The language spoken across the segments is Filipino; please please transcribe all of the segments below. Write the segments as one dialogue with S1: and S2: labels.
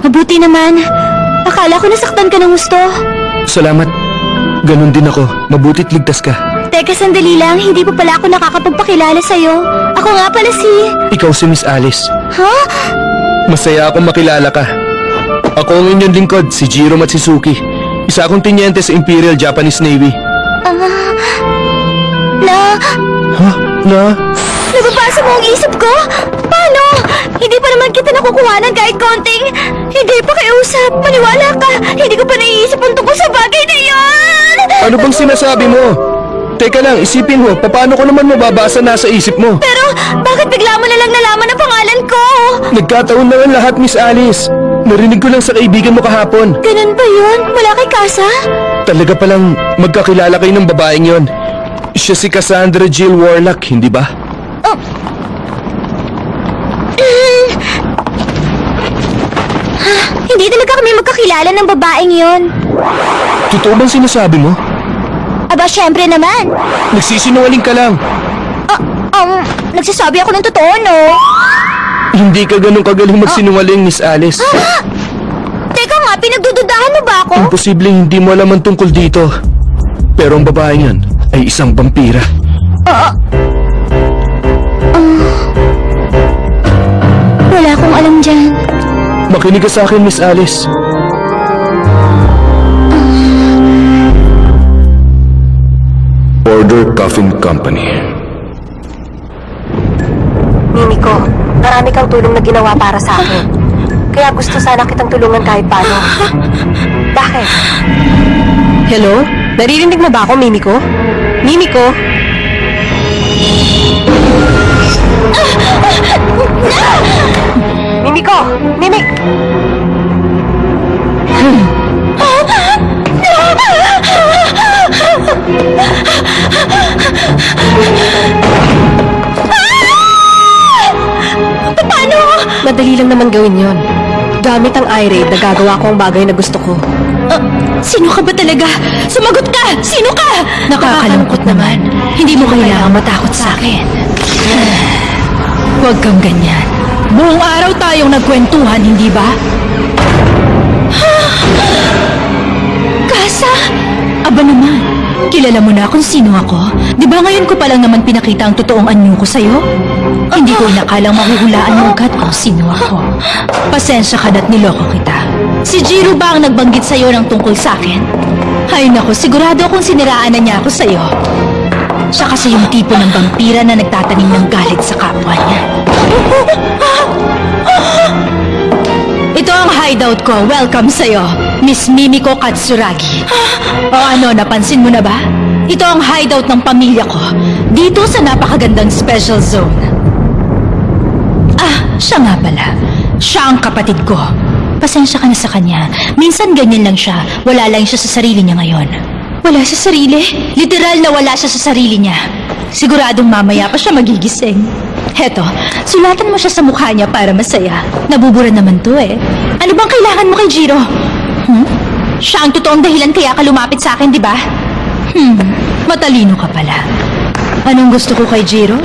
S1: Mabuti naman. Akala ko nasaktan ka ng gusto.
S2: Salamat. Ganon din ako. Mabuti't ligtas ka.
S1: Teka, sandali lang. Hindi pa pala ako nakakapagpakilala sa'yo. Ako nga pala si...
S2: Ikaw si Miss Alice.
S1: Ha?
S2: Masaya akong makilala ka. Ako ang inyong lingkod, si Jiro Matsuzuki. Isa akong tinyente sa Imperial Japanese Navy.
S1: Nababasa mo ang isip ko? Paano? Hindi pa naman kita nakukuhanan kahit konting. Hindi pa kausap. Maniwala ka. Hindi ko pa naiisip ang tungkol sa bagay na yun.
S2: Ano bang sinasabi mo? Teka lang, isipin mo, paano ko naman mababasa nasa isip mo?
S1: Pero, bakit bigla mo na lang nalaman ang pangalan ko?
S2: Nagkataon naman lahat, Miss Alice. Narinig ko lang sa kaibigan mo kahapon.
S1: Ganun ba yun? Wala kay Kasa?
S2: Talaga palang magkakilala kayo ng babaeng yon. Siya si Cassandra Jill Warlock, hindi ba?
S1: Hindi talaga kami magkakilala ng babaeng yon.
S2: Totoo bang sinasabi mo?
S1: Aba, syempre naman.
S2: Nagsisinungaling ka lang.
S1: Nagsasabi ako ng totoo, no?
S2: Hindi ka ganun kagaling magsinungaling, Miss Alice.
S1: Teka nga, pinagdududahan mo ba ako?
S2: Imposibleng hindi mo alam ang tungkol dito. Pero ang babaeng yan ay isang vampira.
S1: Wala akong alam dyan.
S2: Makinig ka sa akin, Miss Alice. Order Coffin Company.
S3: Mimiko, marami kang tulong na ginawa para sa akin. Kaya gusto sana kitang tulungan kahit paano. Bakit? Hello? Naririnig mo ba ako, Mimiko? Mimiko? Mimiko! Mimik!
S1: Paano?
S3: Madali lang naman gawin yon. Gamit ang iRaid, nagagawa ko ang bagay na gusto ko.
S1: Sino ka ba talaga? Sumagot ka! Sino ka?
S4: Nakakalungkot naman. Hindi mo kailangang matakot sa akin. Huwag kang ganyan. Buong araw tayong nagkwentuhan, hindi ba?
S1: Kasa?
S4: Aba naman, kilala mo na kung sino ako. Di ba ngayon ko pa lang naman pinakita ang totoong anyo ko sa'yo? Hindi ko inakalang mahuhulaan mo agad kung sino ako. Pasensya ka na't niloko kita. Si Jiro ba ang nagbanggit sa'yo ng tungkol sa akin? Ay naku, sigurado akong siniraan na niya ako sa'yo. Siya kasi yung tipo ng vampira na nagtatanim ng galit sa kapwa niya. Ito ang hideout ko. Welcome sa'yo, Miss Mimiko Katsuragi. O ano, napansin mo na ba? Ito ang hideout ng pamilya ko. Dito sa napakagandang special zone. Siya nga pala. Siya ang kapatid ko. Pasensya ka na sa kanya. Minsan ganyan lang siya. Wala lang siya sa sarili niya ngayon. Wala sa sarili? Literal na wala siya sa sarili niya. Siguradong mamaya pa siya magigising. Heto, sulatan mo siya sa mukha niya para masaya. Nabubura naman to eh. Ano bang kailangan mo kay Jiro? Siya ang totoong dahilan kaya ka lumapit sa akin, di ba? Matalino ka pala. Anong gusto ko kay Jiro?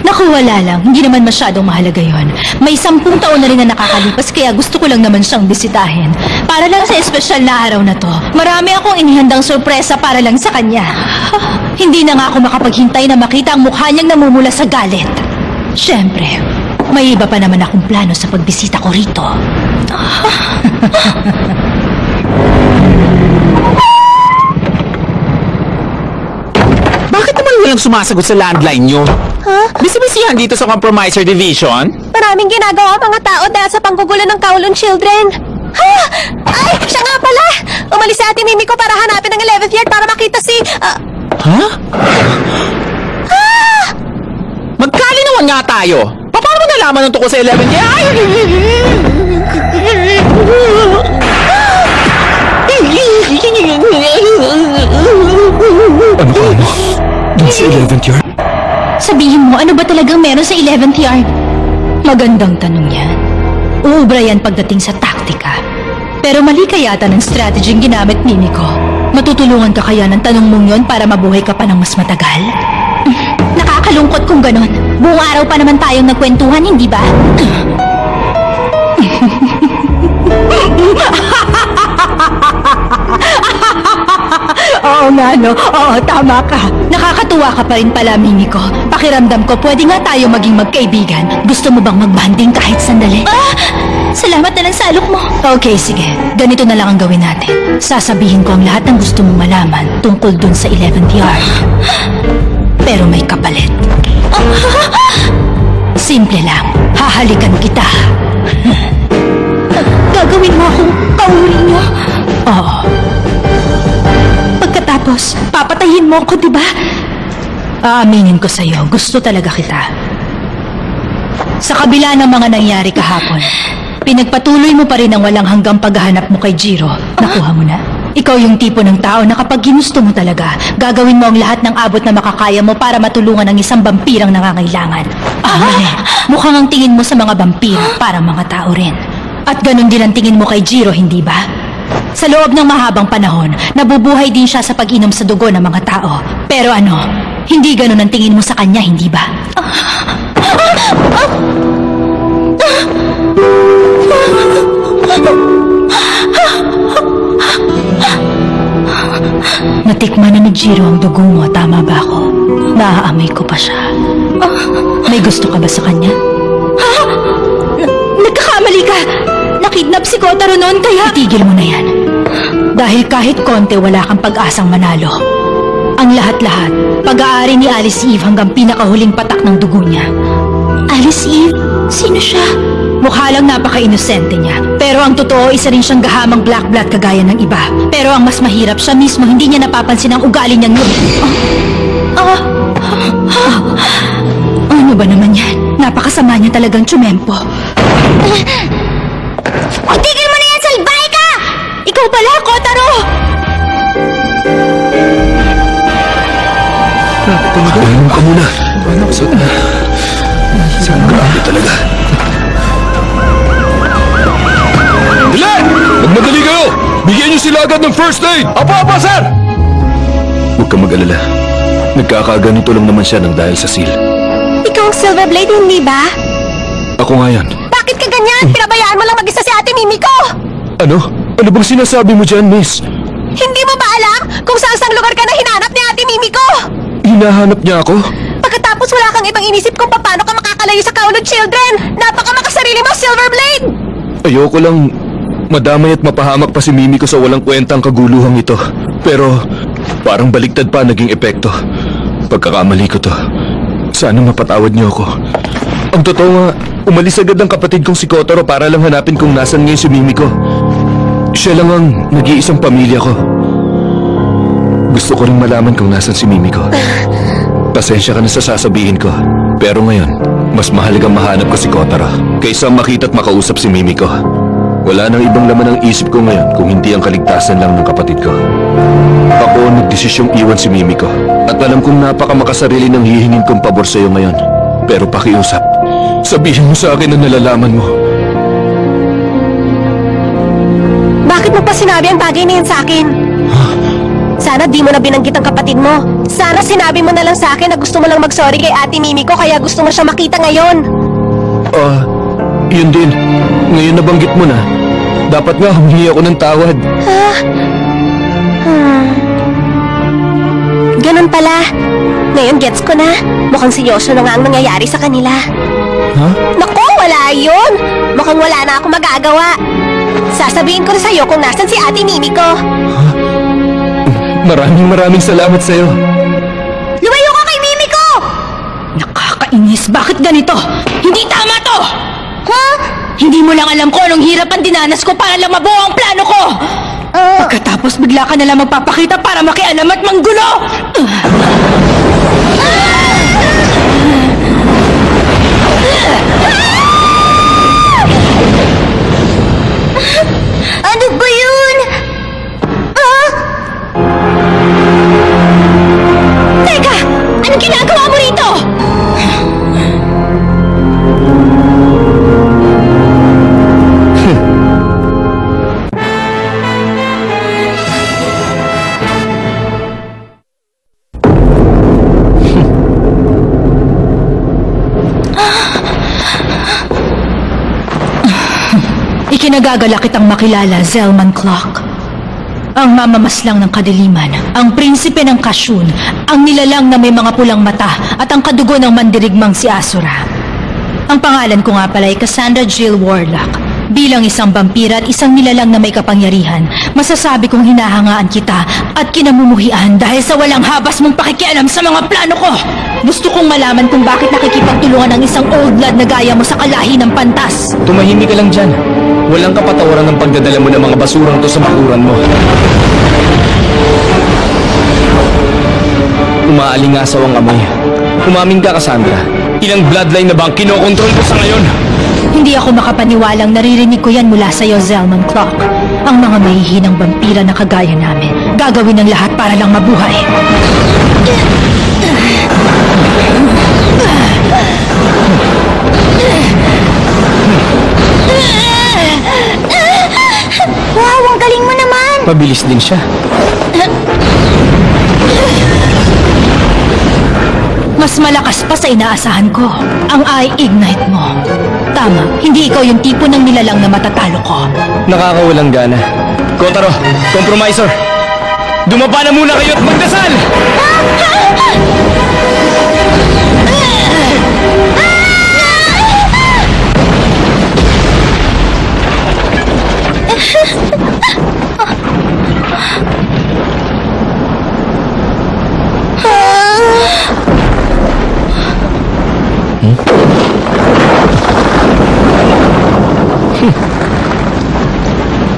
S4: Naku, wala lang. Hindi naman masyadong mahalaga yon. May 10 taon na rin na nakakalipas kaya gusto ko lang naman siyang bisitahin. Para lang sa espesyal na araw na to. Marami akong inihandang sorpresa para lang sa kanya. Hindi na nga ako makapaghintay na makita ang mukha niyang namumula sa galit. Siyempre, may iba pa naman akong plano sa pagbisita ko rito.
S5: Bakit naman walang sumasagot sa landline nyo? Busy-busyhan dito sa Compromiser Division?
S3: Maraming ginagawa ang mga tao dahil sa panggugulo ng Kowloon Children. Ay, siya nga pala! Umalis si Ate Mimiko para hanapin ang 11th yard para makita si...
S5: Magkalinawan nga tayo! Paano mo nalaman ang tungkol sa 11th yard?
S2: Ano ka, ano? Doon sa 11th yard?
S4: Sabihin mo, ano ba talagang meron sa 11th yard? Magandang tanong yan. Uubra yan pagdating sa taktika. Pero mali ka yata ng strategy ginamit, Mimiko. Matutulungan ka kaya ng tanong mong yon para mabuhay ka pa ng mas matagal? Nakakalungkot kung ganon. Buong araw pa naman tayong nagkwentuhan, hindi ba? nga, no? Oo, tama ka. Nakakatuwa ka pa rin pala, Mimi ko. Pakiramdam ko, pwede nga tayo maging magkaibigan. Gusto mo bang magbanding kahit sandali?
S1: Salamat na lang sa alok mo.
S4: Okay, sige. Ganito na lang ang gawin natin. Sasabihin ko ang lahat ng gusto mong malaman tungkol dun sa 11th yard. Pero may kapalit. Simple lang. Hahalikan kita.
S1: Gagawin mo akong kauri niyo.
S4: Oo. Pagkatapos, papatayin mo ako, di ba? Aaminin ko sa'yo, gusto talaga kita. Sa kabila ng mga nangyari kahapon, pinagpatuloy mo pa rin ang walang hanggang paghahanap mo kay Jiro. Nakuha mo na? Ikaw yung tipo ng tao na kapag ginusto mo talaga, gagawin mo ang lahat ng abot na makakaya mo para matulungan ang isang vampirang nangangailangan. Mali. Mukhang ang tingin mo sa mga vampira para mga tao rin. At ganun din ang tingin mo kay Jiro, hindi ba? Sa loob ng mahabang panahon, nabubuhay din siya sa pag-inom sa dugo ng mga tao. Pero ano, hindi ganun ang tingin mo sa kanya, hindi ba? Natikman na ni Jiro ang dugo mo, tama ba ako? Naaamoy ko pa siya. May gusto ka ba sa kanya?
S1: Nagkakamali ka. Nakidnap si Kotaro noon kaya...
S4: Itigil mo na yan. Dahil kahit konti wala kang pag-asang manalo. Ang lahat-lahat, pag-aari ni Alice Eve hanggang pinakahuling patak ng dugo niya.
S1: Alice Eve? Sino siya?
S4: Mukha lang napaka-inosente niya. Pero ang totoo, isa rin siyang gahamang black blood kagaya ng iba. Pero ang mas mahirap, siya mismo hindi niya napapansin ang ugali niyang yun. Ano ba naman yan? Napakasama niya talagang tsumempo.
S1: Itigil mo na yan, salbahe ka! Ikaw pala, Kotaro!
S2: Tumulong ka muna. Grabe talaga. Dali! Magmadali kayo! Bigyan niyo sila agad ng first aid! Apa, sir! Huwag kang mag-alala. Nagkakaganito lang naman siya ng dahil sa seal.
S3: Ikaw ang Silver Blade, hindi ba?
S2: Ako nga yan.
S3: Bakit ka ganyan? Pinabayaan mo lang mag-isa si Ate Mimiko!
S2: Ano? Ano bang sinasabi mo dyan, miss?
S3: Hindi mo ba alam kung saan lugar ka na hinanap ni Ate Mimiko?
S2: Hinahanap niya ako?
S3: Pagkatapos wala kang ibang inisip kung paano ka makakalayo sa kaulad children. Napakamakasarili mo, Silver Blade!
S2: Ayoko lang madamay at mapahamak pa si Mimi ko sa walang kwentang kaguluhang ito. Pero parang baliktad pa naging epekto. Pagkakamali ko to. Sana mapatawad niyo ako. Ang totoo nga, umalis agad ang kapatid kong si Kotaro para lang hanapin kung nasan ngayon si Mimi ko. Siya lang ang nag-iisang pamilya ko. Gusto ko rin malaman kung nasan si Mimi ko. Pasensya ka na sa sasabihin ko. Pero ngayon, mas mahalagang mahanap ko si Kotaro kaysa makita at makausap si Mimi ko. Wala nang ibang laman ang isip ko ngayon kung hindi ang kaligtasan lang ng kapatid ko. Ako nagdesisyong iwan si Mimi ko. At alam kong napakamakasarili ng hihingin kong pabor sa iyo ngayon. Pero pakiusap, sabihin mo sa akin ang nalalaman mo.
S3: Bakit mo pa sinabi ang bagay na yan sa akin? Sana di mo na binanggit ang kapatid mo. Sana sinabi mo na lang sa akin na gusto mo lang mag-sorry kay Ate Mimiko kaya gusto mo siya makita ngayon.
S2: Yun din. Ngayon nabanggit mo na. Dapat nga humingi ako ng tawad.
S3: Ganun pala. Ngayon gets ko na. Mukhang seryoso na nga ang nangyayari sa kanila. Naku, wala yun. Mukhang wala na ako magagawa. Sasabihin ko na sa'yo kung nasan si Ate Mimiko.
S2: Maraming salamat sa'yo.
S3: Lumayo ka kay Mimiko!
S4: Nakakainis, bakit ganito? Hindi tama to! Hindi mo lang alam ko anong hirap ang dinanas ko para lang mabuo ang plano ko! Pagkatapos bigla ka nalang magpapakita para makialam at manggulo!
S1: Ano ba yun?
S4: Teka! Anong ginagawa mo rito? Ikinagagalak kitang makilala, Zelman Clock. Ang mamamaslang ng kadiliman, ang prinsipe ng Kashun, ang nilalang na may mga pulang mata at ang kadugo ng mandirigmang si Asura. Ang pangalan ko nga pala ay Cassandra Jill Warlock. Bilang isang vampira at isang nilalang na may kapangyarihan, masasabi kong hinahangaan kita at kinamumuhian dahil sa walang habas mong pakikialam sa mga plano ko. Gusto kong malaman kung bakit nakikipagtulungan ng isang old blood na gaya mo sa kalahi ng pantas.
S2: Tumahimik ka lang dyan. Walang kapatawaran ng pagdadala mo ng mga basurang to sa bakuran mo. Umaalingasaw ang amoy. Umamin ka, Cassandra. Ilang bloodline na ba ang kinokontrol mo sa ngayon?
S4: Hindi ako makapaniwalang naririnig ko yan mula sa'yo, Zelman Clock. Ang mga mahihinang vampira na kagaya namin, gagawin ng lahat para lang mabuhay.
S1: Wow, ang galing mo naman!
S2: Mabilis din siya.
S4: Mas malakas pa sa inaasahan ko. Ang i-ignite mo. Tama, hindi ikaw yung tipo ng nilalang na matatalo ko.
S2: Nakakawalang gana. Kotaro, compromiser! Dumapa na muna kayo at magdasal!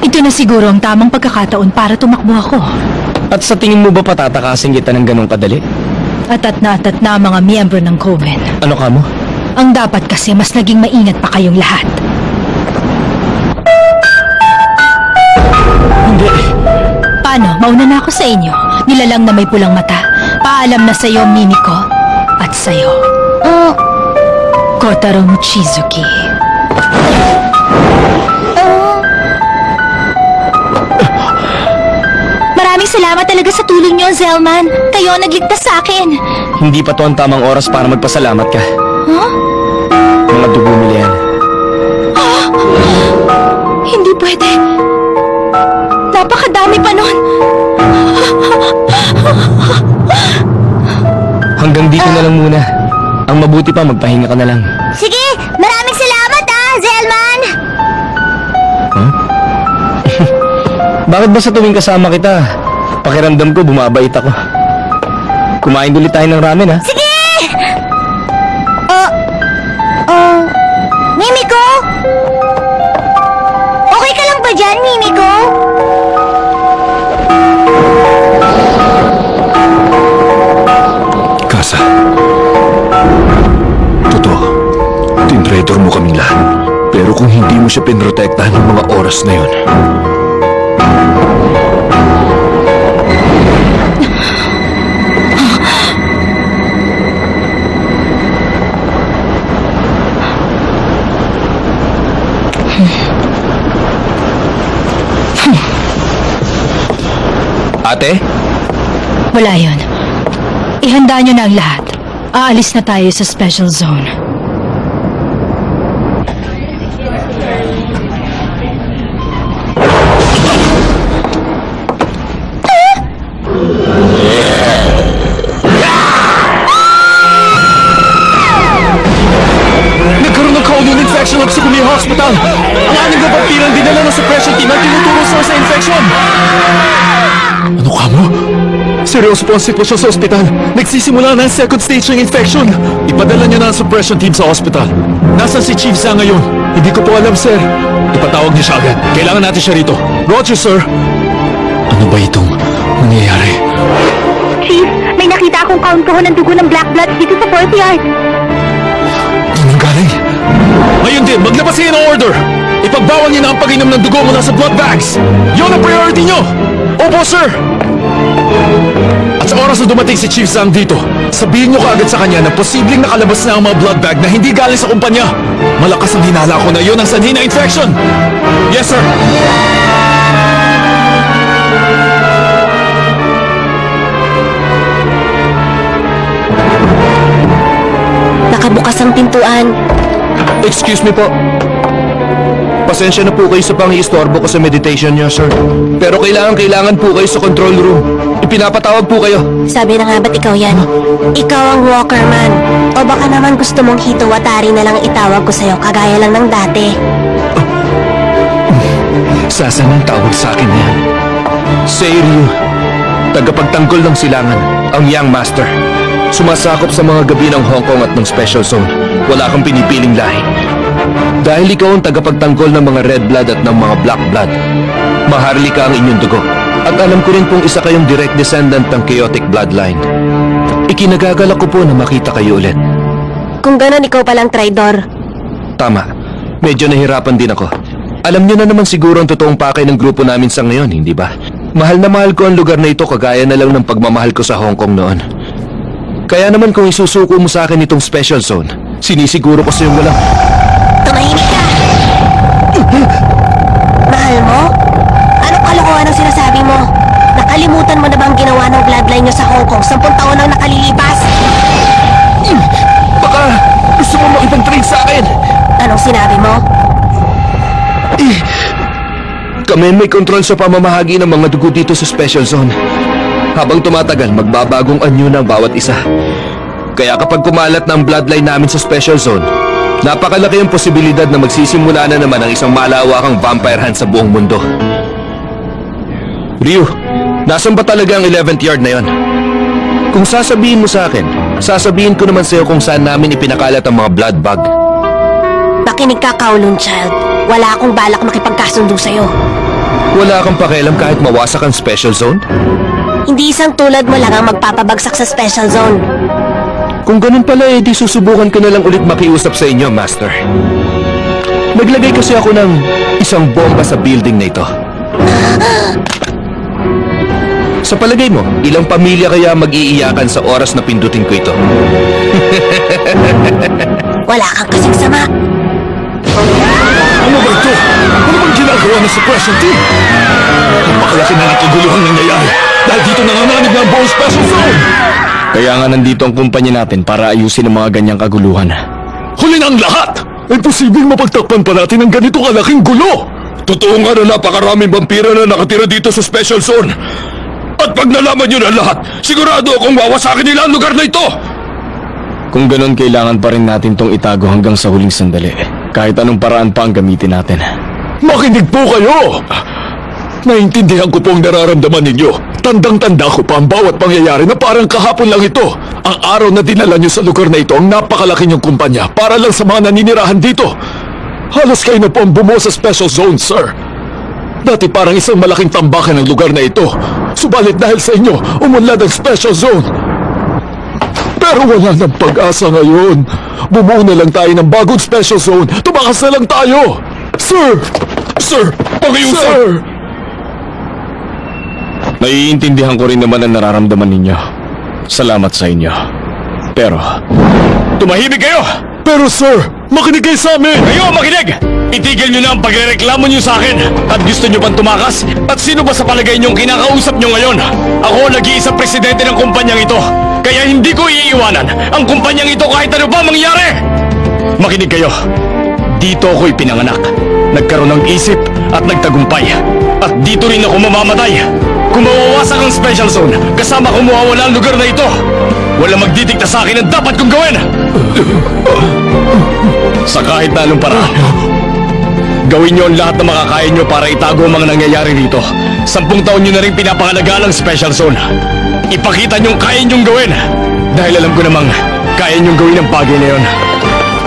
S4: Ito na siguro ang tamang pagkakataon para tumakbo ako.
S2: At sa tingin mo ba patatakasin kita ng ganong kadali?
S4: Atat na ang mga miyembro ng Coven.
S2: Ano ka mo?
S4: Ang dapat kasi mas naging maingat pa kayong lahat.
S2: Hindi.
S4: Paano? Mauna na ako sa inyo. Nilalang na may pulang mata. Paalam na sa'yo, Mimiko. At sa'yo. Kotaro Mochizuki. Maraming salamat talaga sa tulong niyo, Zelman. Kayo ang nagligtas sa akin.
S2: Hindi pa to ang tamang oras para magpasalamat ka.
S4: Huh?
S2: Mga dugo nila yan.
S4: Hindi pwede. Napakadami pa nun.
S2: Hanggang dito na lang muna. Ang mabuti pa, magpahinga ka na lang.
S1: Sige, maraming salamat Zelman!
S2: Bakit ba sa tuwing kasama kita, pakiramdam ko bumabait ako? Kumain ulit tayo ng ramen, ha?
S1: Sige! Mimiko? Okay ka lang ba dyan, Mimiko?
S2: Kasa. Totoo. Tinraidor mo kaming lahat. Pero kung hindi mo siya pinrotektahan ng mga oras na yun, Ate?
S4: Wala yun. Ihanda nyo na ang lahat. Aalis na tayo sa special zone.
S2: Nagkaroon ng Kowloon infection at sa Kumiya Hospital. Ang aning na vampirang dinala ng suppression team ang tinuturo sa infection. Ano ka mo? Seryoso po ang sitwasyon sa ospital. Nagsisimula na ang second stage ng infection. Ipadala niyo na ang suppression team sa hospital. Nasaan si Chief Zhang ngayon? Hindi ko po alam, sir. Ipatawag niyo siya agad. Kailangan natin siya rito. Roger, sir. Ano ba itong nangyayari?
S1: Chief, may nakita akong kaunto ng dugo ng black blood dito sa courtyard.
S2: Doon ang galing. Ngayon din, maglabas kayo ng order. Ipagbawal niyo na ang pag-inom ng dugo mula sa blood bags. Yun ang priority niyo. Opo, sir. At sa oras na dumating si Chief Zhang dito, sabihin niyo kaagad sa kanya na posibleng nakalabas na ang mga blood bag na hindi galing sa kumpanya. Malakas ang hinala ko na yun ang sanhi ng infection. Yes, sir.
S3: Nakabukas ang pintuan.
S2: Excuse me po. Pasensya na po kayo sa pang-iistorbo ko sa meditation niyo, sir. Pero kailangan po kayo sa control room. Ipinapatawag po kayo.
S3: Sabi na nga ba't ikaw yan? Ikaw ang walker man. O baka naman gusto mong Hitowatari na lang itawag ko sa'yo kagaya lang ng dati.
S2: Sasan ang tawag sa akin yan. Seiryu, tagapagtanggol ng silangan, ang Young Master. Sumasakop sa mga gabi ng Hong Kong at ng Special Zone. Wala kang pinipiling lahi. Dahil ikaw ang tagapagtanggol ng mga Red Blood at ng mga Black Blood, maharlika ang inyong dugo. At alam ko rin pong isa kayong direct descendant ng chaotic bloodline. Ikinagagalak ko po na makita kayo ulit.
S3: Kung ganon, ikaw palang traidor.
S2: Tama. Medyo nahirapan din ako. Alam niyo na naman siguro ang totoong pakay ng grupo namin sa ngayon, hindi ba? Mahal na mahal ko ang lugar na ito kagaya na lang ng pagmamahal ko sa Hong Kong noon. Kaya naman kung isusuko mo sa akin itong Special Zone, sinisiguro ko sa iyong walang...
S3: Tumahimik ka! Mahal mo? Anong kalokohan ang sinasabi mo? Nakalimutan mo na bang ginawa ng bloodline nyo sa Hong Kong 10 taon nang nakalilipas?
S2: Baka gusto mo makipag-trade sa akin!
S3: Anong sinabi mo?
S2: Kami may kontrol sa pamamahagi ng mga dugo dito sa Special Zone. Habang tumatagal, magbabagong anyo ng bawat isa. Kaya kapag kumalat ng bloodline namin sa Special Zone, napakalaki ang posibilidad na magsisimula na naman ang isang malawakang vampire hunt sa buong mundo. Ryu, nasan ba talaga ang 11th yard na yon? Kung sasabihin mo sa akin, sasabihin ko naman sa'yo kung saan namin ipinakalat ang mga blood bag.
S3: Makinig ka, Kowloon Child. Wala akong balak makipagkasundo sa'yo.
S2: Wala kang pakialam kahit mawasak ang Special Zone?
S3: Hindi isang tulad mo lang ang magpapabagsak sa Special Zone.
S2: Kung ganun pala di susubukan ko na lang ulit makiusap sa inyo, Master. Naglagay kasi ako ng isang bomba sa building na ito. Sa palagay mo, ilang pamilya kaya mag-iiyakan sa oras na pindutin ko ito?
S3: Wala kang kasing sama.
S2: Ano ba ito? Ano bang ginagawa ng suppression team? Napakalaki na nakaguluhang nangyayari dahil dito nanganganib na ang buong Special Zone! Kaya nga nandito ang kumpanya natin para ayusin ang mga ganyang kaguluhan. Huli na ang lahat! Ay posibleng mapagtakpan pa natin ang ganito kalaking gulo! Totoo nga na napakaraming vampira na nakatira dito sa Special Zone. At pag nalaman nyo na lahat, sigurado akong wawasakin nila ang lugar na ito! Kung ganun, kailangan pa rin natin tong itago hanggang sa huling sandali. Kahit anong paraan pa ang gamitin natin. Makinig po kayo! Naintindihan ko po ang nararamdaman ninyo. Tandang-tanda ko pa ang bawat pangyayari na parang kahapon lang ito. Ang araw na dinala nyo sa lugar na ito ang napakalaki niyong kumpanya para lang sa mga naninirahan dito. Halos kayo na po ang bumuo sa Special Zone, sir. Dati parang isang malaking tambakan ang lugar na ito. Subalit dahil sa inyo, umunlad ang Special Zone. Pero wala nang pag-asa ngayon. Bumuo na lang tayo ng bagong Special Zone. Tumakas na lang tayo. Sir! Sir! Pakiusap! Sir! Naiintindihan ko rin naman ang nararamdaman ninyo. Salamat sa inyo. Pero... tumahimik kayo! Pero sir, makinig kayo sa amin! Kayo makinig! Itigil nyo na ang pagrereklamo nyo sa akin! At gusto nyo bang tumakas? At sino ba sa palagay nyong kinakausap nyo ngayon? Ako ang nag-iisang presidente ng kumpanyang ito. Kaya hindi ko iiwanan ang kumpanyang ito kahit ano ba mangyari! Makinig kayo. Dito ako ipinanganak. Nagkaroon ng isip at nagtagumpay. At dito rin ako mamamatay. Kung mawawasak ang Special Zone, kasama ko mawawala ang lugar na ito. Wala magdidikta sa akin ang dapat kong gawin. Sa kahit na anong paraan, gawin niyo ang lahat na makakaya niyo para itago ang mga nangyayari rito. 10 taon niyo na rin pinapangalagaan ang Special Zone. Ipakita niyong kaya niyong gawin. Dahil alam ko namang kaya niyong gawin ang bagay na yon.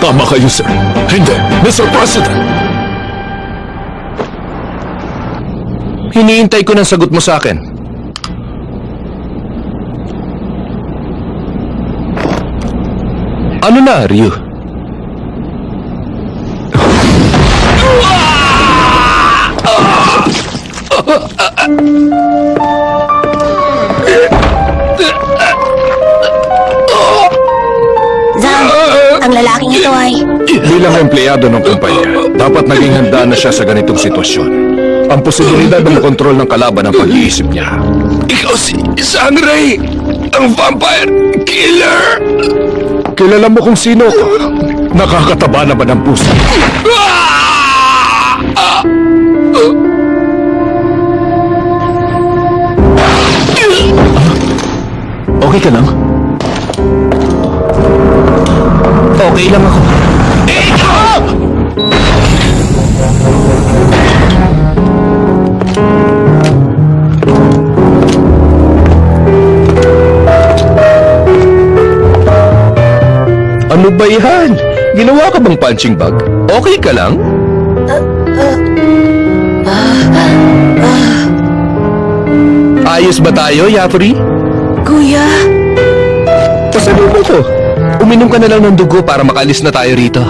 S2: Tama kayo, sir. Hindi, Mr. President. Hinihintay ko ng sagot mo sa akin. Ano na, Ryu?
S3: Zhang, ang lalaking ito ay...
S2: Bilang empleyado ng kumpanya, dapat naging handa na siya sa ganitong sitwasyon. Ang posibilidad ng kontrol ng kalaban ang pag-iisip niya. Ikaw si Sangray, ang vampire killer! Kilala mo kung sino ko? Nakakataba naman ang puso. Okay ka lang? Okay lang ako. Ano ba yan? Ginawa ka bang punching bag? Okay ka lang? Ayos ba tayo, Yafri?
S3: Kuya,
S2: Pasalubong ko. Uminom ka na lang ng dugo para makalis na tayo rito.